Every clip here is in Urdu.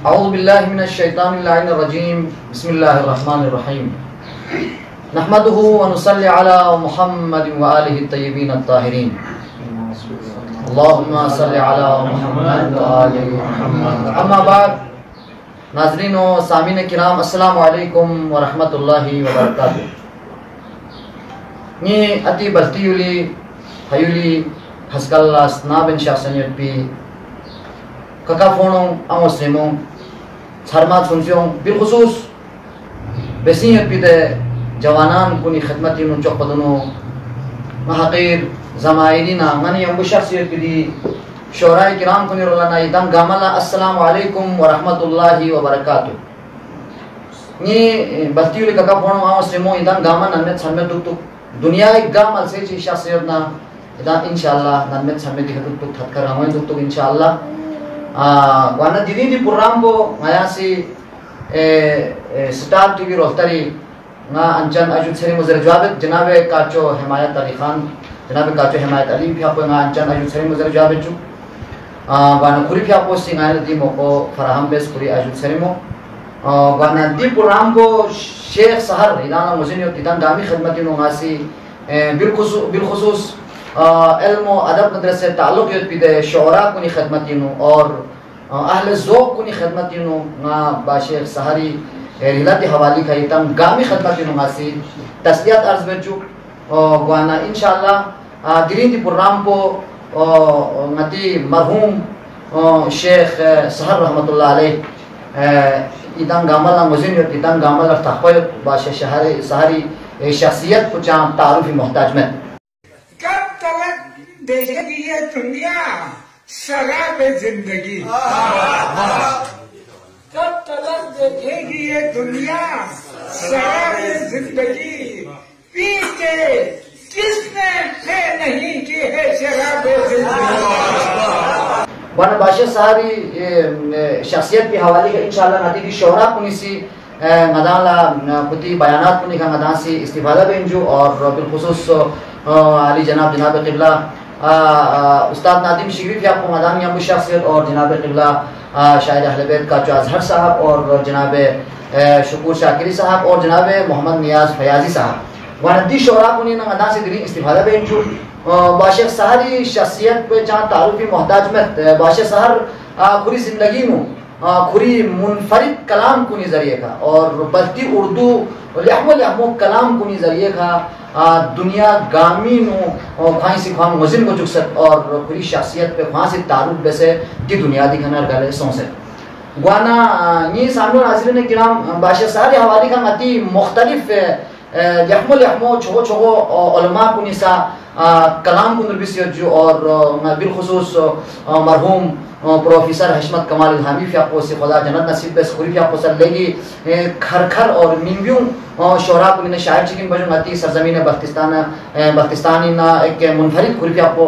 اعوذ باللہ من الشیطان اللعین الرجیم بسم اللہ الرحمن الرحیم نحمده ونصلی علی محمد وآلہ الطیبین الطاہرین اللہم صلی علی محمد وآلہ محمد. اما بعد، ناظرین و سامعین کرام، السلام علیکم ورحمۃ اللہ وبرکاتہ. نی اتی بلتیولی حیولی حسکاللہ سنابن شخصنیت پی ککا فونوں امسلموں چھرمات سنسیوں بالخصوص بسیت پیتے جوانان کنی خدمتی نو چوپدنو محقیر زمائرین منی انگو شخصیت پیدی شورائی کرام کنی رولانا ایدن گاملا السلام علیکم ورحمت اللہ وبرکاتہ. نی بلتیولی ککا فونوں امسلموں ایدن گاما نمیت سرمت تک دنیا ایک گامل سے چی شخصیتنا ایدن انشاءاللہ نمیت سرمت تک تھتکر ہمیں تک انشاءاللہ وانا دیدی دی پرام کو مایا سی سٹار ٹی وی روحتری نا انچن اجود سری مزر جوابت جناب کاچو حمایت علی خان جناب کاچو حمایت علی پھیا پو نا انچن اجود سری مزر جوابت چو وانا خوری پھیا پو سی غیر دی موقع فراہم بیس خوری اجود سری مو وانا دی پرام کو شیخ سہر ایدانا مزینیو تیدان دامی خدمتی نو غاسی بالخصوص علم و ادب مدرسے تعلق یود پیدے شعراء کنی خدمتی نو اور اہل ذوق کنی خدمتی نو با شیخ سہری ریلت حوالی کا ایتم گامی خدمتی نو غاسی تسلیت عرض بچو گوانا انشاءاللہ دلین دی پرام کو نتی مرحوم شیخ سہر رحمت اللہ علیہ ایتم گامل مزین یود ایتم گامل تحقیق با شیخ سہری شخصیت کو چاہم تعارفی محتاج میں دیکھے گی یہ دنیا شراب زندگی، کب تلک دیکھے گی یہ دنیا شراب زندگی، پی کے کس نے پہ نہیں کی ہے شراب زندگی. وانا باشر سہری شخصیت کی حوالی کا انشاءاللہ نتیجی شعراء کنی سی مدالا کتی بیانات کنی کا مدان سی استفادہ بینجو اور بالخصوص علی جناب قبلہ استاد نادم شریف آپ کو مدانی ابو شخصیت اور جناب قبلہ شاہد اہل بیت کا اظہر صاحب اور جناب شکور شاکری صاحب اور جناب محمد نیاز فیاضی صاحب واندی شعراء کنی نا مدان سے دلی استفادہ بینجو باشر سہری شخصیت پہ چاند تعارفی محتاج میں باشر سہر خوری زندگی نو خوری منفرد کلام کنی ذریعے کا اور بلتی اردو لحمو کلام کنی ذریعے کا دنیا گامی نو کھائیں سی خواہم مزن کو چکست اور خوری شخصیت پہ خواہاں سی تعارف بیسے دی دنیا دی کھنر گلے سون سے گوانا یہ سامنے ناظرین کرام باشر سہری حوالی کا متی مختلف لحمو چھو علماء کنی سا کلام کن ربیسیت جو اور بالخصوص مرحوم پروفیسر حشمت کمال الہامی فیاقو سے خدا جنت نصیب بیس خوری فیاقو سر لگی کھر اور منبیوں شعراء کو من شاعر چکن بجن غتی سرزمین بلتستانی نا ایک منفرد خوری فیاقو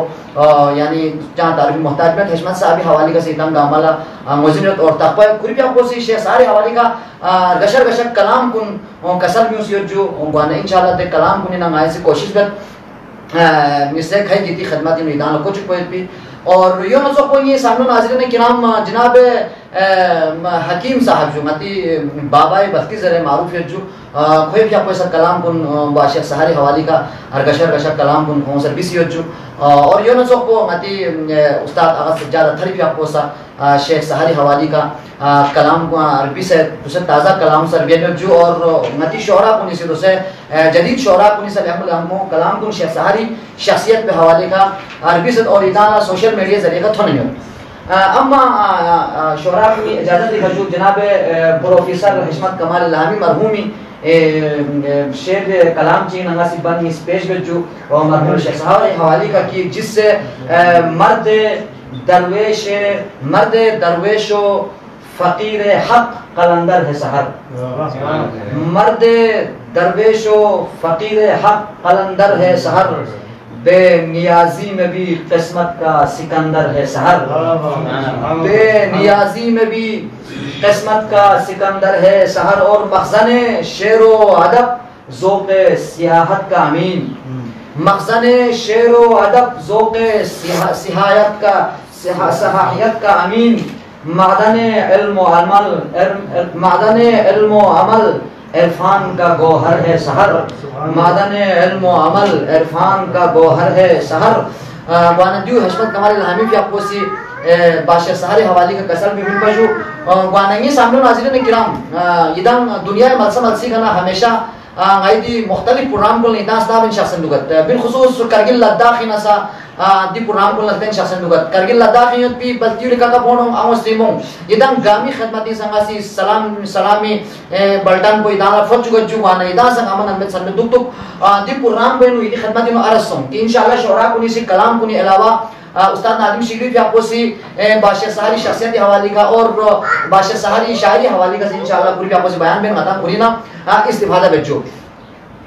یعنی جہاں تعریف محتاج میں حشمت صاحبی حوالی کا سیدان گامالا مزنیت اور تقوی خوری فیاقو سی شیخ سارے حوالی کا گشر کلام کن کسر میوسیت جو گوانا انشاءاللہ دے کلام کنی نا غائے سے کوشش بت مثل کھائی گیتی خدماتی میدان کو چک پویت بھی اور یہ نظر کو یہ سامنے ناظرین کرام جناب حکیم صاحب جو متی بابای بلتی ذرے معروف ہے جو کوئی بھی آپ کو ایسا کلام کن باشر سہری حوالی کا گشر کلام کن ہوں سر بیسی جو اور یہ نظر کو متی استاد آغاز سجاد اتھری بھی آپ کو ایسا شیخ سہری حوالی کا کلام کو عربی سے دوسرے تازہ کلام سر بیت جو اور متی شعراء کنی سے دوسرے جدید شعراء کنی سے لحمو کلام کن شیخ سہری شخصیت پہ حوالے کا عربی سے اور ادانا سوشل میڈیا ذریعے کا تھوڑا نہیں ہو اما شعراء کی اجازت دی خجود جناب پروفیسر حشمت کمال الہامی مرحومی شیر کلام چین انگا سی بند اس پیش بچ جو مرحوم شیخ سہری حوالی کا کی جس سے مرد درویش و فقیر حق قلندر ہے سحر مرد درویش و فقیر حق قلندر ہے سحر بے نیازی میں بھی قسمت کا سکندر ہے سحر بے نیازی میں بھی قسمت کا سکندر ہے سحر اور مخزن شعر و ادب ذوق سیاحت کا امین مخزن شعر و ادب ذوق سیاحت کا صحاحیت کا امین معدن علم و عمل عرفان کا گوہر ہے سحر، معدن علم و عمل عرفان کا گوہر ہے سحر. وانندیو حشمت کمال الہامی فی اپوسی بادشاہ سحر حوالی کا کسل بھی بن پجو واننگی سامنے ناظرین کرام یدان دنیا ملسا ملسی کنا ہمیشہ غیدی مختلف پروگرام کو نیداس دابن شخصن دوگت بالخصوص کرگل لداخی نسا دی پروگرام کو لگتن شخصن دوگت کرگل لداخی یوت پی بلتیو لکا کا پونم آموستیمون یدان گامی خدمتی سنگاسی سلامی بلٹان کو یدان رفت چگت جو وانا یدان سنگ آمن انبت سن دک دی پروگرام بینو یدی خدمتی نو عرصوں کہ انشاءاللہ شعراء کنی سی کلام کنی علاوہ استاد نادم شیری بھی آپ کو سی بادشاہ سحری شخصیتی حوالی کا اور بادشاہ سحری شاعری حوالی کا انشاءاللہ پوری بھی آپ کو سی بیان بین غطا پوری نا استفادہ بچو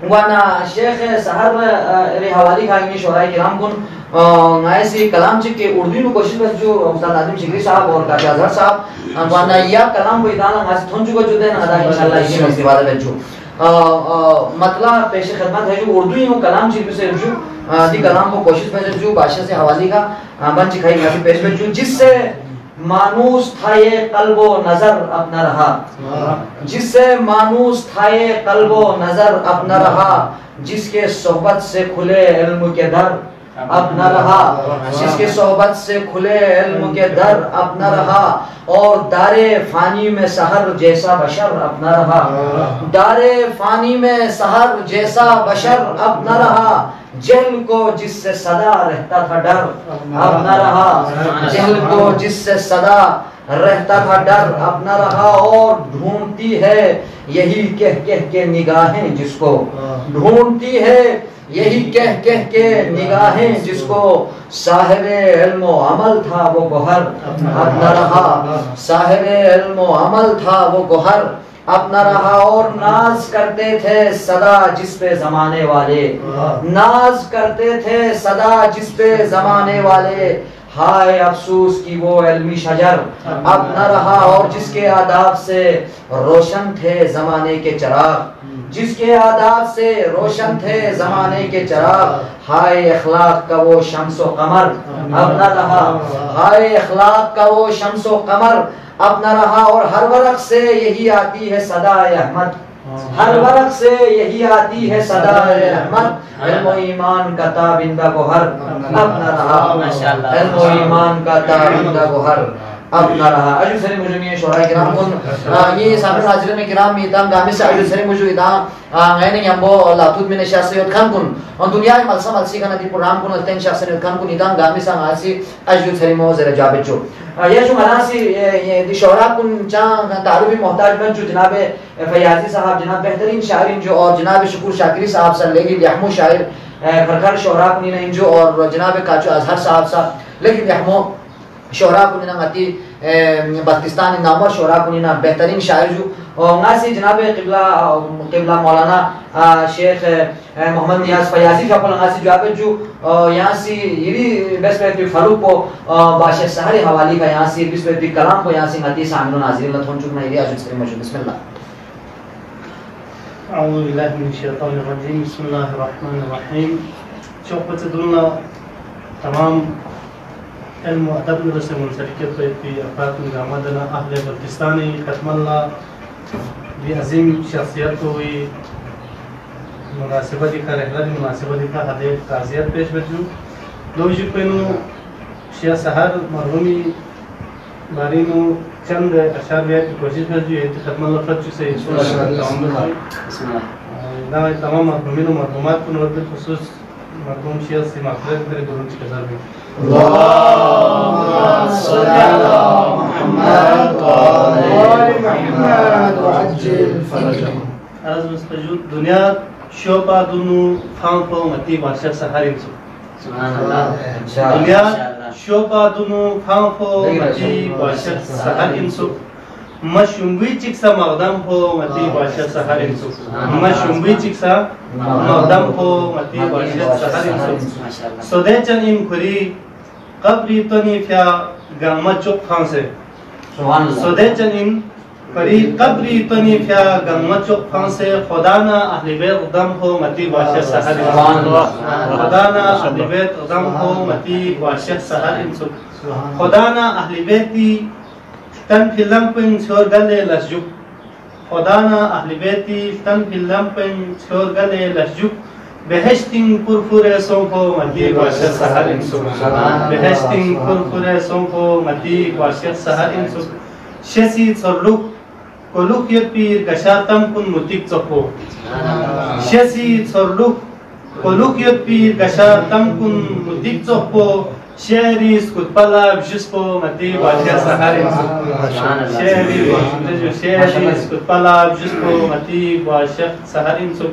وانا شیخ سحر ری حوالی کا انگی شعرائی کرام کن ایسی کلام چک کے اردوی نو کوشش بس جو استاد نادم شیری صاحب اور قاضی اظہر صاحب وانا یا کلام کو ادانا غاز تھون چکو جو دین ادا انشاءاللہ انگی استفادہ بچو مطلب پیش خدمت ہے جو اردوی نو کلام چک سے جو دی کلام کو کوشش میں جو بادشاہ سے حوالی کا بن چکھائی ناسی پیش میں جو جس سے مانوس تھا یہ قلب و نظر اپنا رہا، جس سے مانوس تھا یہ قلب و نظر اپنا رہا، جس کے صحبت سے کھلے علم کے در اپنا رہا، جس کے صحبت سے کھلے علم کے در اپنا رہا، اور دار فانی میں سحر جیسا بشر اپنا رہا، دار فانی میں سحر جیسا بشر اپنا رہا، جہل کو جس سے صدا رہتا تھا ڈر اپنا رہا، جہل کو جس سے صدا رہتا تھا ڈر اپنا رہا، اور ڈھونڈتی ہے یہی کہہ کہہ کے نگاہیں جس کو، ڈھونڈتی ہے یہی کہہ کہہ کے نگاہیں جس کو، صاحب علم و عمل تھا وہ گوہر اپنا رہا، صاحب علم و عمل تھا وہ گوہر اپنا رہا، اور ناز کرتے تھے صدا جس پہ زمانے والے، ناز کرتے تھے صدا جس پہ زمانے والے، ہائے افسوس کی وہ علمی شجر اب نہ رہا، اور جس کے آداب سے روشن تھے زمانے کے چراغ، جس کے آداب سے روشن تھے زمانے کے چراغ، ہائے اخلاق کا وہ شمس و قمر اب نہ رہا، ہائے اخلاق کا وہ شمس و قمر اب نہ رہا، اور ہر ورق سے یہی آتی ہے صدا احمد، ہر ورق سے یہی آتی ہے صدا احمد، علم و ایمان کا تابندہ گوہر اب نہ رہا، علم و ایمان کا تابندہ گوہر اب نہ رہا. اجل سری مجھے شعراء کرام کن یہ سامنے حاضرین کرام میتام گامی سے اجل سری مجھے ادھا غینی یمبو لاتود من شخص سید خان کن اور دنیا ملسا ملسی کن دی پرام کن التین شخص سید خان کن ادھا گامی سے آسی اجل سری موزر جابت جو یہ جو مناسی دی شعراء کن چاہاں تعریفی محتاج بن جو جناب فیاضی صاحب، جناب بہترین شاعرین جو، اور جناب شکور شاکری صاحب صلی اللہ علیہ یحمو شاعر کھرکھر شعراء کنی نہیں جو، اور جناب کاچو اظہر صاحب صاحب لیکن یحمو شعراء کنینا ماتی بلتستان نامور شعراء کنینا بہترین شاعر جو، اور ناسی جناب قبلہ مولانا شیخ محمد نیاز فیاضی فاقل ناسی جوابت جو یہاں سی یہ بس پہ فروق کو بادشاہ سحری حوالی کا یہاں سی بس پہ کلام کو یہاں سی نتی سامن و ناظرین اللہ تھون چکنا یہ آجود سکریم مجھو بسم اللہ. اعوذ باللہ من الشیطان الرجیم، بسم اللہ الرحمن الرحیم. چوقت دلنا تمام علم و ادب نرسے منسلکت پہ افراد نظامدنا اہل بلتستانی ختم اللہ بھی عظیم شخصیت ہوئی مناسبہ دکھا رہلا دی مناسبہ دکھا حدیث تعزیت پیش بجو دو جپینو شیعہ سحر مرحومی بارینو چند اشار بیات کی کوشش بجو یہ ختم اللہ فرچو سے تمام مرحومین و مرحومات کو نورد خصوص مرحوم شیعہ سے مغفرت کرے گرون چکے ذر بھی اللهم صل على محمد وآل محمد وعجل فرجهم. عرض مستجود دنیا شوپا دونو فان پو متی بادشاہ سحر انسو سبحان اللہ. دنیا شوپا دونو فان پو متی بادشاہ سحر انسو مشنبوی چکسا مقدم پو متی بادشاہ سحر انسو مشنبوی چکسا مقدم پو متی بادشاہ سحر انسو سودے چن ان کھری قبری تنی فیا گامہ چک پھانسے سودے چن ان کھری قبری تنی فیا گامہ چک پھانسے خدانا اہل بیت دم ہو متی بادشاہ سحر انسو خدانا اہل بیت دم ہو متی بادشاہ سحر انسو خدانا اہل بیتی تن فیلم پن چھور گلے لسجک خدانا اہل بیتی تن فیلم پن چھور گلے لسجک بہشتین پرپور سونکو مدی باشد سہر انسو بہشتین پرپور سونکو مدی باشد سہر انسو شسی سرلوک کلوک یت پیر گشاتم کن متیک چپو شسی سرلوک کلوک یت پیر گشاتم کن متیک چپو شہریس کت پلا بجسپو مدی باشد سہر انسو شہریس کت پلا بجسپو مدی باشد سہر انسو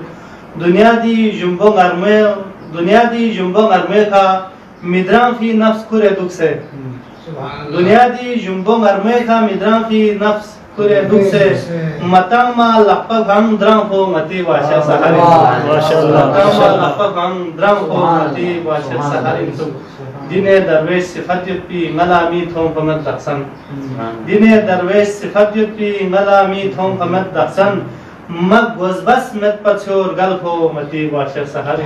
دنیا دی جنبو مرمے کا مدران فی نفس کھرے دکھ سے دنیا دی جنبو مرمے کا مدران فی نفس کھرے دکھ سے متام ما لپک ہم درام ہو متی باشا سہاری متام ما لپک ہم درام ہو متی باشا سہاری دین درویش صفت یت پی ملامی تھوم پمت دخسن دین درویش صفت یت پی ملامی تھوم پمت دخسن مگ وزبس مت پچور گل ہو متی باشر سہاری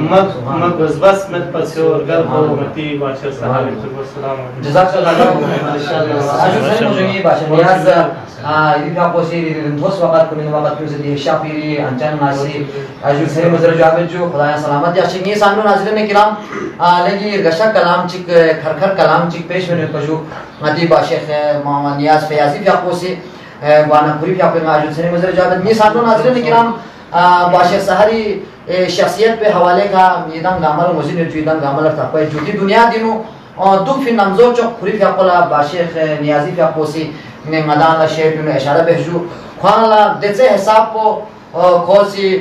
مگ وزبس مت پچور گل ہو متی باشر سہاری جزاک اللہ خیر مجھے باشر نیاز یہ پوسی دوس وقت کو من وقت سے دی شافری انجان ناصری اجو سے مزر جواب جو خدا سلامت یا شنی سامنے ناظرین کرام لگی گشا کلام چک کھر کلام چک پیش میں پجو متی باشر محمد نیاز فیاضی پوسی وانا پوری پیا پر موجود سنے مزر جواب یہ ساتھوں ناظرین کرام باشر سہری شخصیت پہ حوالے کا میدان گامل مزین جویدان گامل ارتاقوی جو دی دنیا دینو دو فی نمزو چک پوری پیا قولا باشر نیازی پیا پوسی مدان لا شیر پینو اشارہ بہجو خوان لا دیتے حساب کو کھوسی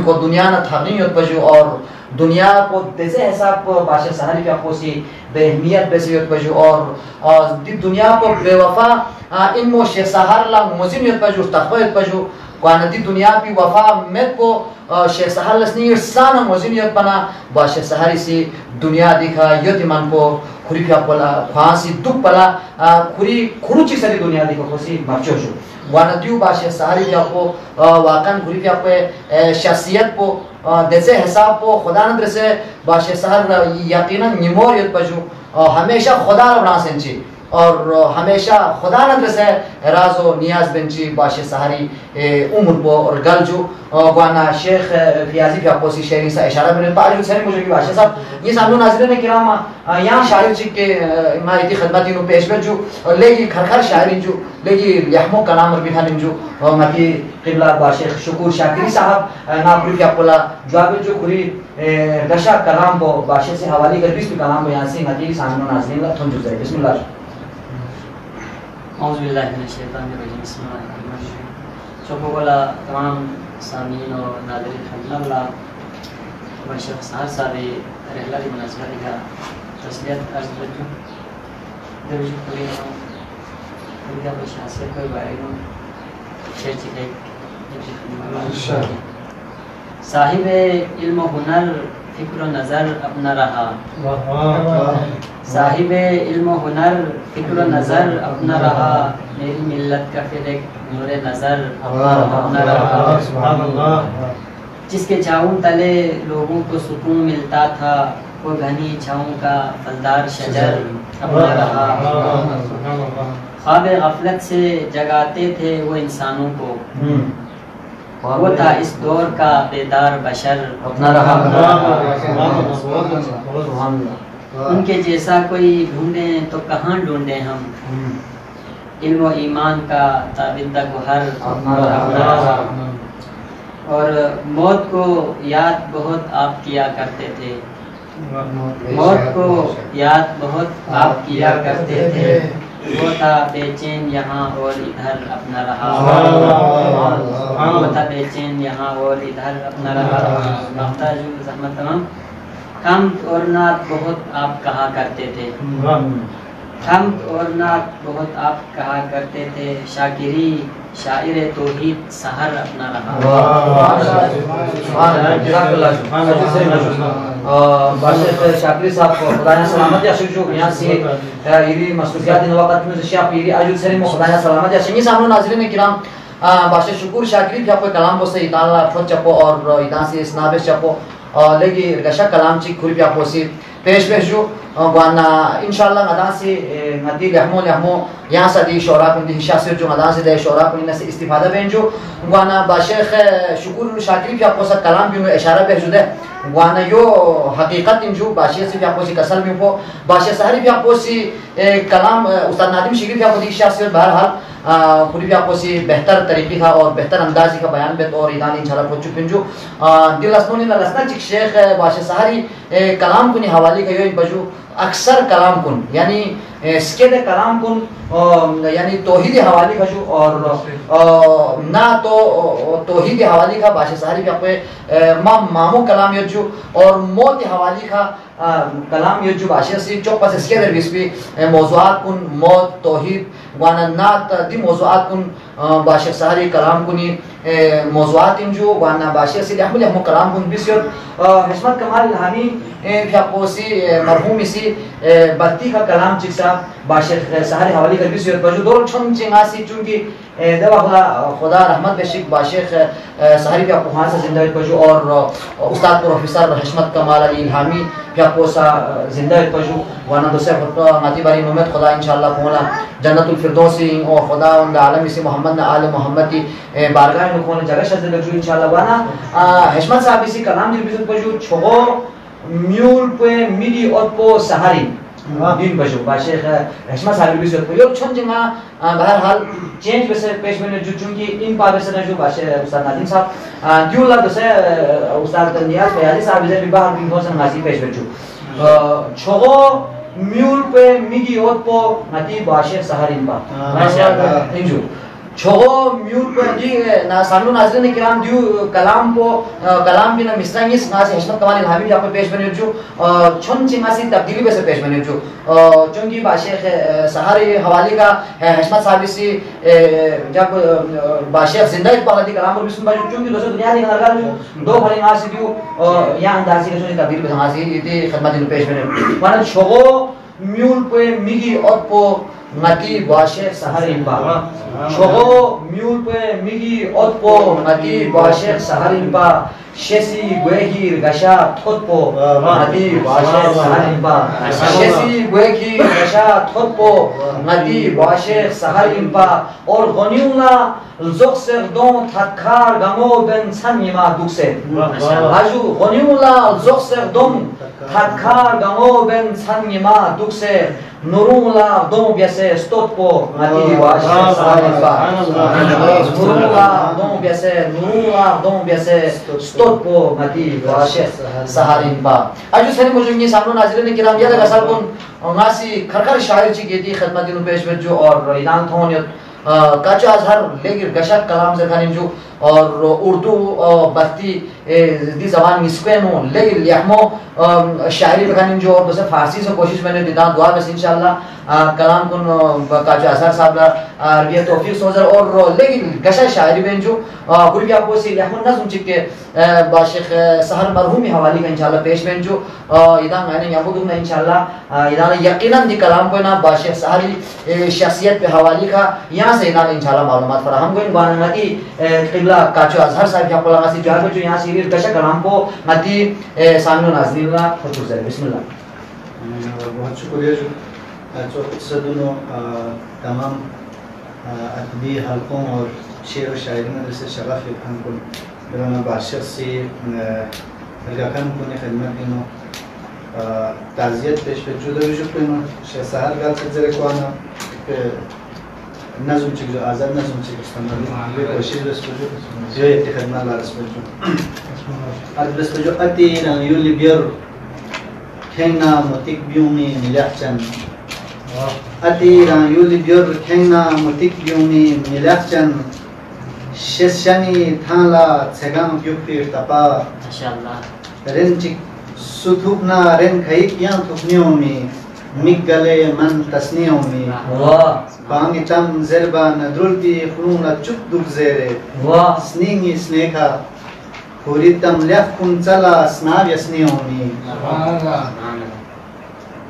کو دنیا نا تھاقیت پجو اور دنیا کو دیتے حساب کو باشر سہری پیا پوسی بے اہمیت بیسیت پجو اور دنیا کو بے وفا ان مو شیخ سہر لا مزینیت پجو تخویت پجو قانتی دنیا پی وفا مت کو شیخ سہر لسنی ارسان مزینیت پنا با شیخ سہری سی دنیا دیکھا یتیمان کو کھوری پیا پلا پھانسی دک پلا کھوری کھروچی سری دنیا دیکھا خوصی مرچو شو وانتیو با شیخ سہری پیا کو واقعاً کھوری پیا کو شخصیت کو دیسے حساب کو خدا ندر سے با شیخ سہر یقیناً نموریت پجو ہمیشہ خدا رو بنا سنچی اور ہمیشہ خدا ندر سے راز و نیاز بنچی باشر سہری عمر پو اور گل جو گوانا شیخ فیاضی پیا پوسی شہری سا اشارہ بنے پاجو سنے مجھے کی باشر صاحب یہ سامنو ناظرین کرام یہاں شاعر چک کے مایتی خدمتی نو پیش بجو لیگی کھر شاعری جو لیگی یحمو کلام ربی خانم جو مکی قبلہ باشر شکور شاکری صاحب ناپوری پیا پولا جواب جو کھوری دشا کلام کو باشر سے حوالی کر بیس بھی کلام کو یہاں سے مکی سامنو ناظرین تھن جو زائے بسم اللہ اعوذ باللہ من الشیطان الرجیم بسم اللہ الرحمن الرحیم چوکو بولا تمام سامعین و ناظرین خدمت اللہ باشر سہر صاحب رحلہ دی مناسبہ دیکھا تسلیت عرض رجو دروجو پوری ہوں پوری دا کوئی شخصیت کوئی بارے ہوں شیر چکے صاحب علم و ہنر فکر و نظر اپنا رہا صاحب علم و ہنر فکر و نظر اپنا رہا میری ملت کا پھر ایک نور نظر اپنا رہا جس کے چھاؤں تلے لوگوں کو سکون ملتا تھا وہ گھنی چھاؤں کا پھلدار شجر اپنا رہا خواب غفلت سے جگاتے تھے وہ انسانوں کو وہ تھا اس دور کا بیدار بشر اپنا رہا ان کے جیسا کوئی ڈھونڈیں تو کہاں ڈھونڈیں ہم علم و ایمان کا تابندہ گوہر اپنا رہا اور موت کو یاد بہت آپ کیا کرتے تھے موت کو یاد بہت آپ کیا کرتے تھے وہ تھا بے چین یہاں اور ادھر اپنا رہا وہ تھا بے چین یہاں اور ادھر اپنا رہا محتاج زحمت تمام حمد اور نعت بہت آپ کہا کرتے تھے حمد اور نعت بہت آپ کہا کرتے تھے شاکری شاعر توحید سحر اپنا رہا باشر شاکری صاحب کو خدایا سلامت یا شکر یہاں سے یہ مصروفیات ان وقت میں شاپ یہ اجود سریم خدایا سلامت یا شنگی سامنے ناظرین کرام باشر شکور شاکری بھی آپ کو کلام کو سے اطالہ فت چپو اور ادان سے اسنابش چپو لیکن گشا کلام چی کھوری بھی آپ کو سی پیش جو وانا انشاءاللہ غدان سے ندی لحمو یہاں سے دی شورا کن دی شاسر جو غدان سے دی شورا کن سے استفادہ بین جو وانا باشیخ شکور شاکری پی اپو سا کلام بھی میں اشارہ پہ جدے وانا یو حقیقت انجو باشیخ سے پی اپو سی کسل بھی پو باشیخ سہری پی اپو سی کلام استاد نادم شکری پی اپو دی شاسر بہرحال پوری بھی آپ سے بہتر طریقے کا اور بہتر اندازی کا بیان بیت اور ایدان انشاءاللہ پہنچ چکن جو دل اسنونی لسنا چک شیخ باشا سہری کلام کنی حوالی کا یوں بجو اکثر کلام کن یعنی اسکیت کلام کن یعنی توحید حوالی کا جو اور نہ تو توحید حوالی کا باشا سہری پہ مامو کلام یو جو اور موت حوالی کا کلام یو جو باشا سی چوک پاس اسکے در بیس بھی موضوعات کن موت توحید وانا نات دی موضوعات کن باشا سہری کلام کنی موضوعات انجو وانا باشا سی احمد احمد کلام کن بیسیت حشمت کمال الہامی پھیاپو سی مرحومی سی بطی کا کلام چکسا باشا سہری حوالی کر بیسیت بجو دور چھن چنگا سی چونکہ دوا خدا رحمت بشک باشیخ سہری پہ آپ سے زندہ پجو اور استاد پروفیسر حشمت کمال علی الہامی پہ آپ زندہ پجو وانا دوسرے ماتی باری محمد خدا انشاءاللہ پونا جنت الفردوسی اور خدا ان عالم اسی محمد نا آل محمد کی بارگاہ نکون جگہ شد جو انشاءاللہ وانا حشمت صاحب اسی کلام جل بیزت پجو چھو میول پہ میڈی اور پو سہاری دین بجو باشیخ حشمت صاحب بیزت پجو چھن جنگا بہرحال چینج بسے پیش میں جو چونکہ ان پا بسے جو باشیخ استاد نادم صاحب دیو اللہ دوسرے استاد نیاز بیادی صاحب بیزت بھی باہر بین حسن غازی پیش بچو چھو میول پہ میڈی اور پو نتی باشیخ سہارین پا انجو چھو میول پہ دی سامنو ناظرین کرام دیو کلام پو کلام بھی نا مصرانگیس ناسی حشمت کمال الہامی بھی آپ پیش بنے جو چھن چنگاسی تبدیلی بے سے پیش بنے جو چونکہ باشیخ سہاری حوالی کا حشمت صاحبی سی جب باشیخ زندہ اتباق دی کلام پر بسم باجو چونکہ دوسرے دنیا دی نظر جو دو بھلی ناسی دیو یا اندازی کے سنی تبدیلی بے سنگاسی دی خدمت دیو پیش بنے وانا چھو میول پہ میگی اور پو نتی باشیخ سہارین پا چھو میول پہ میگی اور پو نتی باشیخ سہارین پا شیسی گویگیر گشا تھوت پو نتی باشیخ سہارین پا شیسی گویگیر گشا تھوت پو نتی باشیخ سہارین پا اور غنیونا زوک سر دون تھکار گمو بن سن یما دوک سے آجو غنیونا زوک سر دون تھکار گمو بن سن یما دوک سے نورولا دون بیسے ستوت پو نتی باشیخ سہارین پا نورولا دون بیسے ستوت پو نتی باشیخ سہارین پا آجو سنی مجھنگی سامنو ناظرین کرام یاد اگر سال کن ناسی کھرکر شاعر چی گیتی خدمت دینو پیش بچو اور ایدان تھونیت کاچو ازہر لیگر گشک کلام سے کھانیم جو اور اردو بختی دی زبان مسکوینو لیگر لیحمو شاعری بکھانیم جو اور دوسرے فارسی سے کوشش میں نے دیدان دعا بس انشاءاللہ کلام کن کاچو ازہر صاحب عربیہ توفیق سوزر اور لیگر گشک شاعری بین جو گروہ کی آپ کو سی لیحمو نظم چکے باشیخ سہر مرحومی حوالی کا انشاءاللہ پیش بین جو ایدان میں یابو دوں انشاءاللہ ایدان یقیناً دی کلام کو نا باشیخ سہری شخصیت پہ حوالی کا یہاں سے ایدان انشاءاللہ معلومات فراہم گوئن بانا نتی قبلہ کاچو ازہر صاحب کی اپلا غاسی جواب جو یہاں سے گشک کلام کو نتی سامنو ناظرین اللہ خوشو زیر بسم اللہ بہت شکریہ جو صدونو تمام ادبی حلقوں اور شعر و شاعری میں جیسے شغف ہم کو میرا باشیخ سے لگاکن کو خدمت دینو تعزیت پیش پہ جو دوی شکر دینو شیخ سہر گال سے زیر کوانا نظم چک جو آزاد نظم چک استعمالی یہ کوشش بس پہ جو یہ خدمت اللہ رس پہ جو ارد بس پہ جو اتینا یولی بیر کھینگنا متک بیومی ملیح چند اتینا یولی بیر کھینگنا متک بیومی ملیح چند ششنی تھالا چھگام پیوک پیر تپا رن چک ستھوپنا رن کھائی کیاں تھوپنیوں میں مک گلے من تسنیوں میں بانگی تم زربان درلتی خلونا چک دک زیرے سنینگی سنیکھا خوری تم لیف کن چلا سناب یسنیوں میں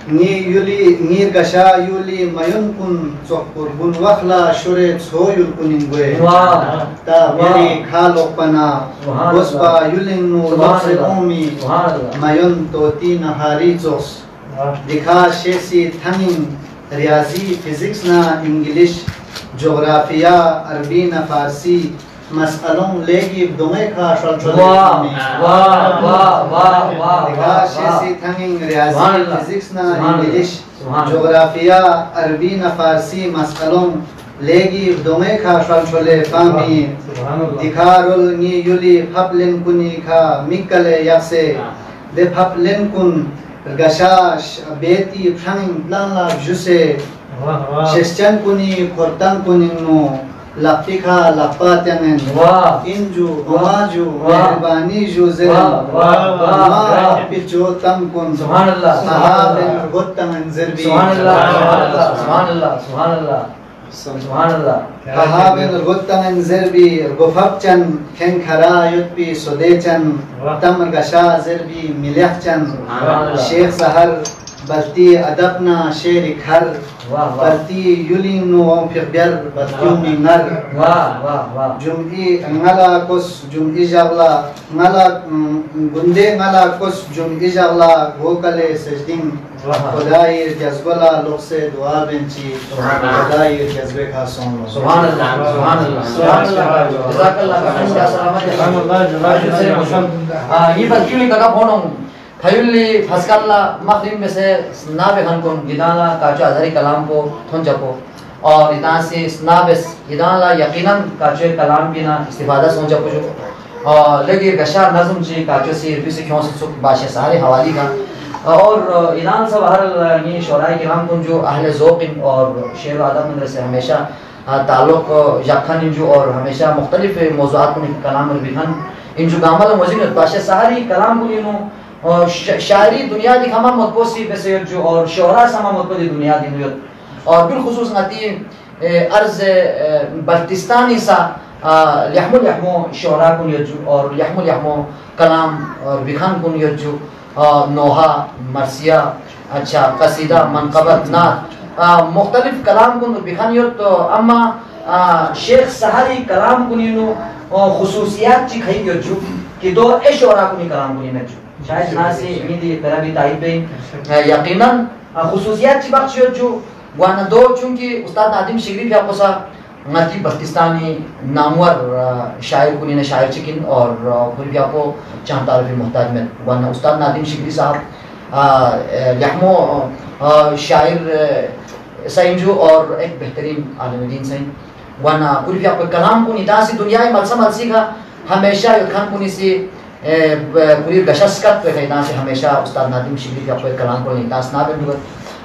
ngir gasha yuli mayun kun chokpur bun wakhla shure choyul kuningwe ta beri khalok pana bospa yulin nu lokse omi mayun to tin hari chos دکھا شیسی تھنگ ریاضی فزکس نا انگلش جغرافیہ عربی نا فارسی مسئلوں لیگی دمے کا شلچو دکھا شیسی تھنگ ریاضی فزکس نا انگلش جغرافیہ عربی نا فارسی مسئلوں لیگی دمے کا شلچولے فامی دکھارل نی یولی پھپلن کنی کا مکلے یکسے بے پھپلن کن گشاش بیتی پھنگ لالا جسے ششچن کنی کورتن کنی نو لپی کا لپاتن انجو ہماجو مہربانی جو زرم ما پچو تم کن صحابن غتن زربی سبحان اللہ سبحان اللہ سبحان اللہ صحابن غتن زربی گفبچن کھن کھرا یتبی سدیچن تمر گشا زربی ملیخ چن شیخ سہر بلتی ادبنا شیر کھر بلتی یولین نو پھر بلتیومی نر جمعی نگلا کس جمعی جغلا نگلا گندے نگلا کس جمعی جغلا گوکلے سجدین خدای جذبلا لوگ سے دعا بنچی خدای جذبے کا سون لو سبحان اللہ سبحان اللہ سبحان اللہ جزاک اللہ سلامت یہ بات کیوں نہیں کہا پھونوں پھیلی پھسکاللہ مخدم میں سے ناب خان کن گدانا کاچو ازہری کلام کو تھن چکو اور اتنا سے ناب گدانا یقیناً کاچو کلام کی نا استفادہ سن چکو جو اور لگی گشا نظم چی کاچو سی رفی سے کیوں سے سکھ باشے سارے حوالی کا اور ادان سب ہر یہ شعراء کرام کن جو اہل ذوق اور شعر و ادب مندر سے ہمیشہ تعلق یکھن انجو اور ہمیشہ مختلف موضوعات کن کلام ربیخن انجو گامل موزین باشے ساری کلام کن انو شاعری دنیا دی ہما متپوسی بسیت جو اور شعراء سما متپوسی دنیا دی نویت اور بالخصوص نتی عرض بلتستانی سا لحمو شعراء کن یجو اور لحمو کلام اور بخان کن یجو نوحہ مرثیہ اچھا قصیدہ منقبت نعت مختلف کلام کن بخان یجو اما شیخ سہری کلام کنینو خصوصیات چی کھئی یجو کہ دو اے شعراء کنی کلام کنی نجو شاید ناسی میدی طرحی تائید بین یقیناً خصوصیات چی بخش جو وانا دو چونکہ استاد نادم شگری بھی آپ سا نتی بلتستانی نامور شاعر کنین شاعر چکن اور پھر بھی آپ کو چاہم تعریفی محتاج میں وانا استاد نادم شگری صاحب لحمو شاعر سینجو اور ایک بہترین عالم دین سین وانا پھر بھی آپ کو کلام کنی تاسی دنیای ملسا ملسی کا ہمیشہ یدخان کنی سی پوری گشسکت پہ کہنا سے ہمیشہ استاد نادم شگری کے آپ کو کلام کو انتاس نہ بن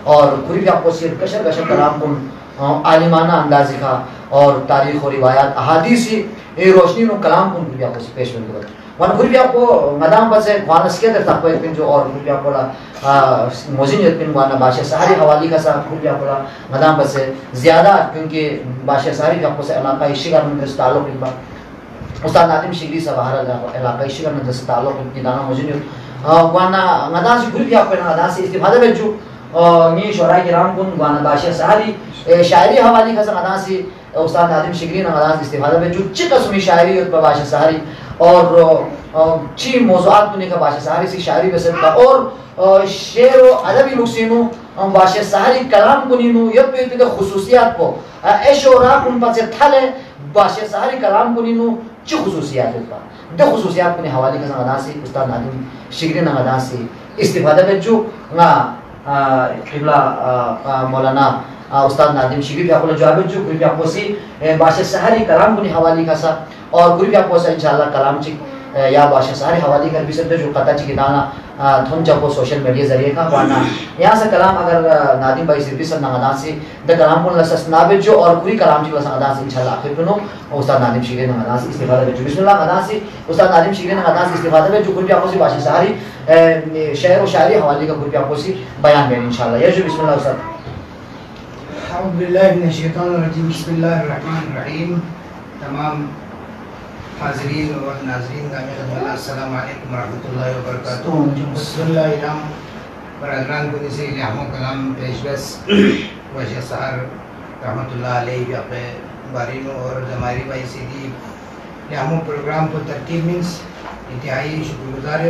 اور پوری بھی آپ کو صرف کشر کلام کو عالمانہ اندازی کا اور تاریخ و روایات احادیثی روشنی نو کلام کو بھی آپ کو پیش بن ورنہ پوری بھی آپ کو مدام پر سے خوانس کے در تک کو ایک جو اور پوری بھی آپ کو موزین یتپن وانا باشا سہری حوالی کا سا پوری بھی آپ کو مدام پر سے زیادہ کیونکہ باشا سہری بھی آپ کو سے علاقہ شگر من سے تعلق رکھا استاد نادم شگری صاحب ہر علاقائی شگر میں دست تعلق کی دانا موجود ہے وانا مدان سے گل بھی آپ کو مدان سے استفادہ بچو نی شعراء کرام کن وانا باشر سہری شاعری حوالی کا مدان سے استاد نادم شگری نے مدان سے استفادہ بچو چی قسمی شاعری پر باشر سہری اور چی موضوعات کنی کا باشر سہری سے شاعری بسر کا اور شعر و ادبی لکسینو باشر سہری کلام کنینو یا پیتے خصوصیات کو اے شعراء کن پر سے تھلے باشر سہری کلام کنینو چی خصوصیات ہوتا دو خصوصیات کنی حوالی کا مدان سے استاد نادم شگری نے مدان سے استفادہ بچو قبلہ مولانا استاد نادم شگری بھی آپ کو جواب جو کوئی بھی آپ کو سی باشر سہری کلام کنی حوالی کا سا اور کوئی بھی آپ کو سا انشاءاللہ کلام چک یا باشر سہری حوالی کر بھی سکتے جو قطع چکی دانا تھن چکو سوشل میڈیا ذریعے کا پانا یہاں سے کلام اگر نادم بھائی صرفی سر نمدان سے دا کلام کو لسس نابد جو اور پوری کلام چکی لسس نمدان سے انشاءاللہ آخر پنو استاد نادم شگری نمدان سے استفادہ بچو بسم اللہ نمدان سے استاد نادم شگری نمدان سے استفادہ بچو کوئی بھی آپ کو سی باشر سہری شعر و شاعری حوالی کا کوئی بھی آپ کو سی بیان بین انشاءاللہ یہ جو بسم اللہ استاد اعوذ باللہ من الشیطان الرجیم بسم اللہ الرحمن الرحیم تمام حاضرین اور ناظرین کا السلام علیکم ورحمۃ اللہ وبرکاتہ بسم اللہ الرحمن برادران کو نسی لحمو کلام پیش بس باشر سہر رحمۃ اللہ علیہ بارینو اور زماری بھائی سیدھی لحمو پروگرام کو ترتیب منس انتہائی شکر گزار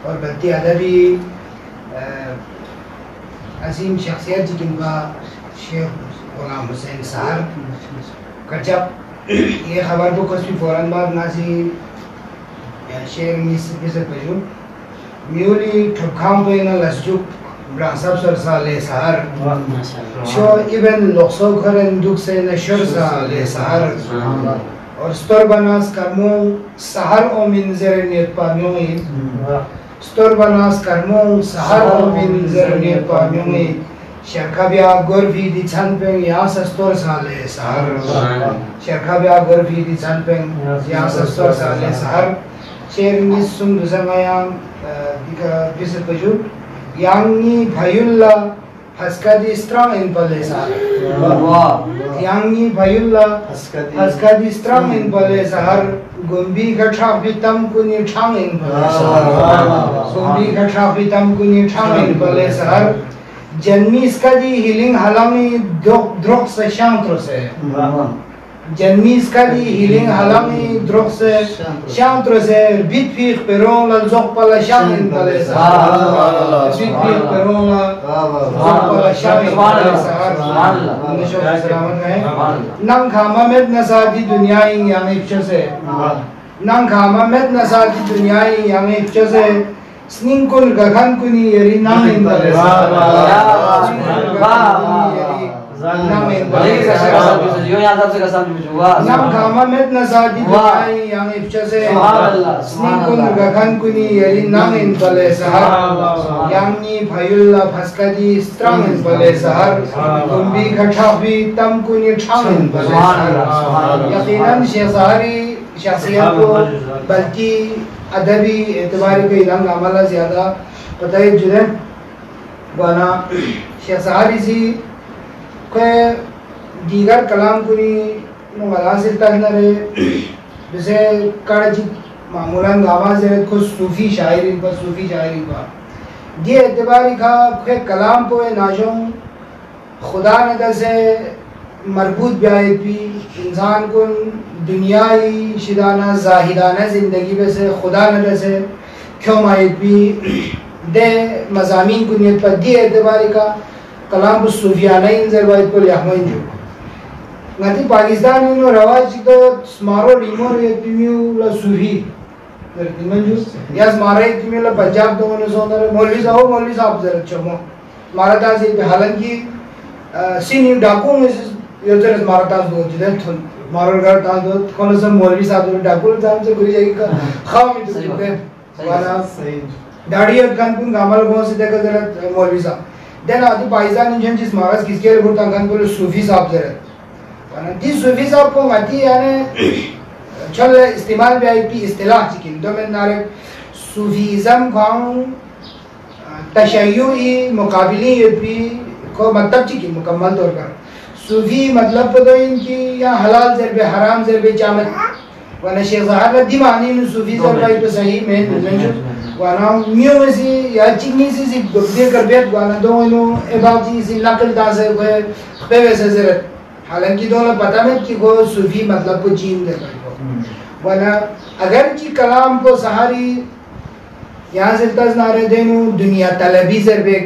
اور بلتی ادبی عظیم شخصیت جن کا شیخ غلام حسین صاحب کا جب یہ خبر کو کچھ بھی فوراً بعد نازی شیخ میسی سے پجو میولی ٹھکام پہ نا لسجوک بران سب سر سالے سہر شو ابن لخصو کرن دوک سے نشر سالے سہر اور ستر بناس کرمون سہر او منظر نیت پامیوئی ستر بناس کرمون سہر او منظر نیت پامیوئی شرکا بیا گرفی دی چند پنگ یا سستر سالے سہر شرکا بیا گرفی دی چند پنگ یا سستر سالے سہر شیر نیس سن دوسر مایام دیکھا بیسر پجو یانگی بھائیولا حسکا دی استرام ان پلے سہر یانگی بھائیولا حسکا دی استرام ان پلے سہر گنبی گھٹا بھی تم کنی ٹھانگ ان پلے سہر گنبی گھٹا بھی تم کنی ٹھانگ ان پلے سہر جنمی اس کا دی ہیلنگ حلامی دروخ سے شانتر سے جنمی اس کا دی ہیلنگ حلامی دروخ سے شانتر سے بیت پیخ پیرون للزوق پلا شامن پلے سہر بیت پیخ پیرون للزوق پلا شامن پلے سہر نشو سلامت ہے نم کھاما مد نسادی دنیای یعنی افچر سے نم کھاما مد نسادی دنیای یعنی افچر سے سنین کن گگن کنی یری نام ان پلے سہر نم کھاما مد نسادی دنیای یعنی افچر سے سنین کن گگن کنی یری نام ان پلے سہر یعنی بھائیولا پھسکا دی استرام ان پلے سہر گنبی گھٹا بھی تم کنی ٹھانگ ان پلے سہر یقیناً شیخ شخصیت کو بلکہ ادبی اعتباری کے علم عملہ زیادہ پتہ ہے جدے وانا شیخ سہاری سی کوئی دیگر کلام کنی مغلاسل تک نہ رہے جیسے کڑچ معمولاً گاواز ہے کو صوفی شاعری کا دی اعتباری کا کوئی کلام پوئے ناجوں خدا ندر سے مربوط بیائیت بھی انسان کو دنیای شدانہ زاہدانہ زندگی میں سے خدا ندر سے کیوں مائیت بھی دے مضامین کو نیت پر دی اعتباری کا کلام کو صوفیانہ انظر وائد کو لیحمین جو نتی پاکستان انہوں رواج تو سمارو ریمو ریت پیمیو لصوفی یا سمارا ایک پیمیو لپنجاب تو انہوں سوندر مولوی صاحب ذرا چمو مارا تازی پہ حالن کی سینی ڈاکوں میں سے یہ طرح مارا تاز دو جدن تھن مارا گھر تاز دو کون سے مولوی صاحب دو ڈاکوں لزام سے گری جائے گا خواہ میں تو جدن وانا داڑی اتگان کن گامل گون سے دیکھا ذرا مولوی صاحب دین آتی پاکستان انجھن جس ماراز کس کے لئے بھرتا گان کو صوفی صاحب ذرا وانا دی صوفی صاحب کو ماتی یعنی چل استعمال بھی آئی پی اصطلاح چکن دو میں نارے صوفیزم کھاؤں تشیعی مقابلی پی کو مطلب چکن مکمل طور پر صوفی مطلب پتہ ان کی یا حلال ضرب حرام ضرب چامت وانا شیخ زہر دی معنی انہوں صوفی ضربائی تو صحیح میں وانا میوں میں سی یا چکنی سی دیر کر بیت وانا دو انہوں عباوتی سی نقل دا سے کوئی خبے ویسے ضرط حالانکہ دونوں پتہ میں کہ وہ صوفی مطلب کو چین دے کر وانا اگر کی کلام کو سہاری یہاں سے تز نارے دینوں دنیا طلبی ضربے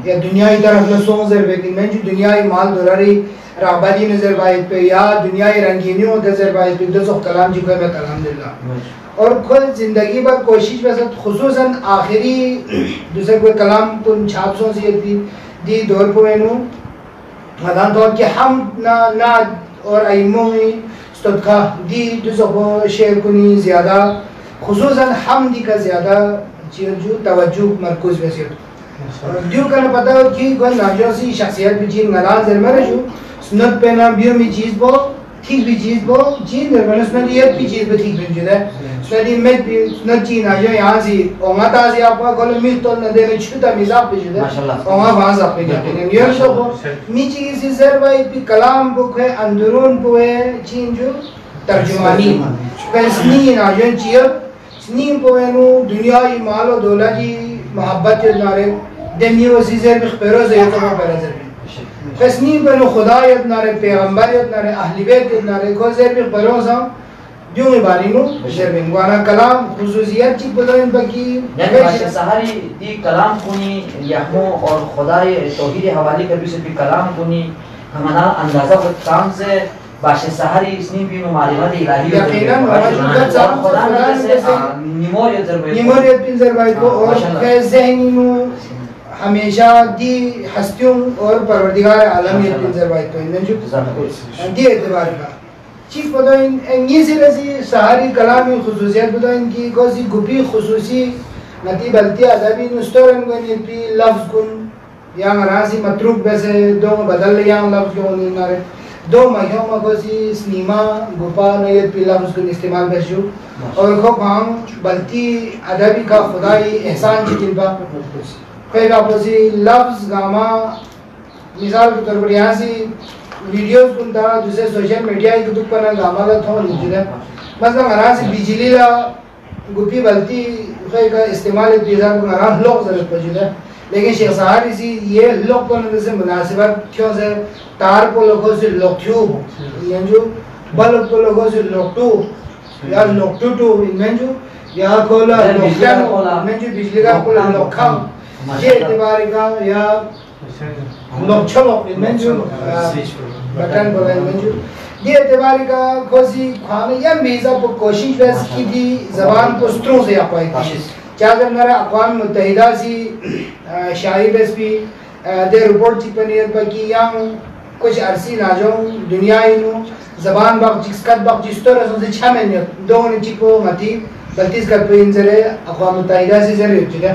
یا دنیای طرف لسوں ضربے کہ میں جو دنیای مال دولاری رعبادی نظر باید پہ یا دنیای رنگینیوں نظر باید پہ دو سخ کلام جی کوئی میں کلام دلہ اور خود زندگی پر کوشش بسد خصوصاً آخری دوسرے کوئی کلام کن چھاپسوں سے دی دور پہ انہوں مدان طور کہ ہم ناد اور ایموں میں استدقہ دی دوسرے شعر کنی زیادہ خصوصاً حمدی کا زیادہ جو توجہ مرکوز میں سے دیو کرنا پتا ہو کہ کوئی ناجو سی شخصیت بھی چین نران زرمانہ جو سنت پہ نام بیو میں چیز بو ٹھیک بھی چیز بو چین زرمانہ سنت یہ بھی چیز بھی ٹھیک بھی جو ہے سنت امید بھی سنت چین ناجو یہاں سی اونگا تازی آپ کا کلو میت تو ندے میں چھوٹا میزاب بھی جو ہے اونگا باز آپ پہ جاتے ہیں یہ شو بو میچی کسی زربائی پی کلام بو کھوئے اندرون پوئے چین جو ترجمانی کہ سنی ناجو چیئر سنی پوئے نو دنیای مال و دولہ جی محبت جو نارے دمی وسی زیر بخ پیروز ہے تو وہ پیرا زیر بھی فسنی بنو خدایت نارے پیغمبریت نارے اہلی بیت نارے کو زیر بخ پیروز ہم دیوں بارینو زربین وانا کلام خصوصیت چی بدن بکی یعنی بادشاہ سہاری دی کلام کنی یحمو اور خدای توحید حوالی کر بھی سے بھی کلام کنی ہمارا اندازہ خود کام سے بادشاہ سہاری اس نے بھی معلومات الہی یقیناً خدا نموریت پن زربائی کو اور ذہنی نو ہمیشہ دی ہستیوں اور پروردگار عالمیت پن زربائی کو دی اعتبار کا چیز بدائن یہ سے رسی سہاری کلامی خصوصیت بدائن کی کوئی گپی خصوصی نتی بلتی ادبی نستورن گنی پی لفظ کن یا راسی متروک بیسے دو بدل یا لفظ کن نارے دو مہیوں میں کوئی سنیما گپا نیت پی لفظ کن استعمال بیشو اور خوب ہم بلتی ادبی کا خدای احسان کی جلبا خیر آپ اسی لفظ گاما مثال کے طور پر یہاں سی ویڈیوز کنتا دوسرے سوشل میڈیا کی کتب پر گاما کا تھا نجد ہے مثلا مران سے بجلی لا گپی بلتی خیر کا استعمال پیزا کو مران لوگ ضرورت پوجود ہے لیکن شیخ سہاری سی یہ لوگ کو نظر سے مناسبت کیوں سے تار کو لوگوں سے لوگ ٹیوب یعنی جو بلب کو لوگوں سے لوگ ٹوب یا لوگ ٹوٹو ان جو یا کولا لوگ ٹنو ان جو بجلی کا کولا لوگ کھام یہ اعتباری کا یا لوگ چھلو ان جو بٹن بغیر ان جو یہ اعتباری کا کوئی خوانے یا میزا پر کوشش بس کی بھی زبان کو ستروں سے اپائی تھی چاہتا میرا اقوام متحدہ سی شاہی بس بھی دے رپورٹ چی پنیت با کی یا کچھ عرصی ناجوں دنیا انو زبان باق چکسکت باق چستو رسوں سے 6 مہینے دو نے چکو متی بلتیس کت پہ ان ذرے اقوام متحدہ سے ذرے چکا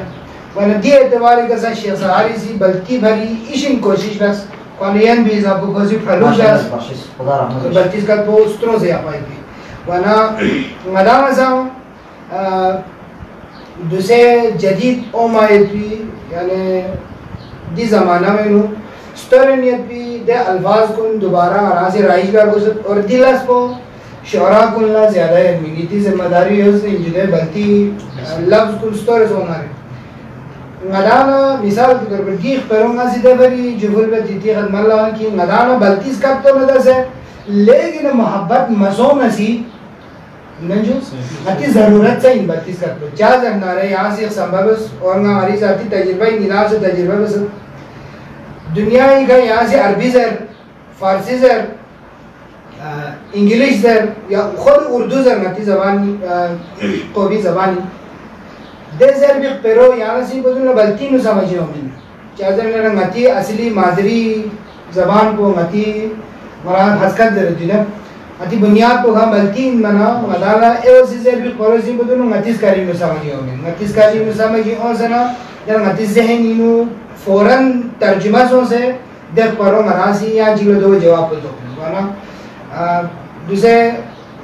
وانا دی اعتباری کا سا شیخ سہاری سی بلتی بھری ایشن کوشش بس قانیان بھی اس آپ کو کوئی پھلوش بس بلتیس کت پہ ستروں سے اپائی تھی وانا مدام ازاں دوسرے جدید اومائیت بھی یعنی دی زمانہ میں نو ستورنیت بھی دے الفاظ کن دوبارہ آرازی رائج گار کو سب اور دلس کو شعراء کن لا زیادہ ہے مینیتی ذمہ داری ہے اس نے انجدے بلتی لفظ کن ستور سونا رہے مدانا مثال کی طور پر گیخ پیروں گا سیدھے بری جبل پہ دیتی خدم اللہ کی مدانا بلتیس کب تو ندس ہے لیکن محبت مزوں نسی ننجو اتی ضرورت سے ان بلتیس کب تو چاہ زرنا رہے یہاں سے ایک سنبھا بس اور نہ ہماری ذاتی تجربہ انگلاب سے تجربہ بس دنیا ہی کا یہاں سے عربی زر فارسی زر انگلیش زر یا خود اردو زر نتی زبانی قومی زبانی دے زر بھی پیرو یہاں سے بدلنا بلتی نو سمجھے ہوں میں چاہتا میرا متی اصلی مادری زبان کو متی مران حسکت زر دینا متی بنیاد کو ہم بلتی منا مدالا ایوسی زر بھی قرار سے بدلنا متیس کاری نو سمجھے ہوں میں متیس کاری نو سمجھے ہوں سنا جب متیس ذہنی نو فوراً ترجمہ سو سے دیکھ پرو مراسی یا جلو دو جواب کو دو وانا دوسرے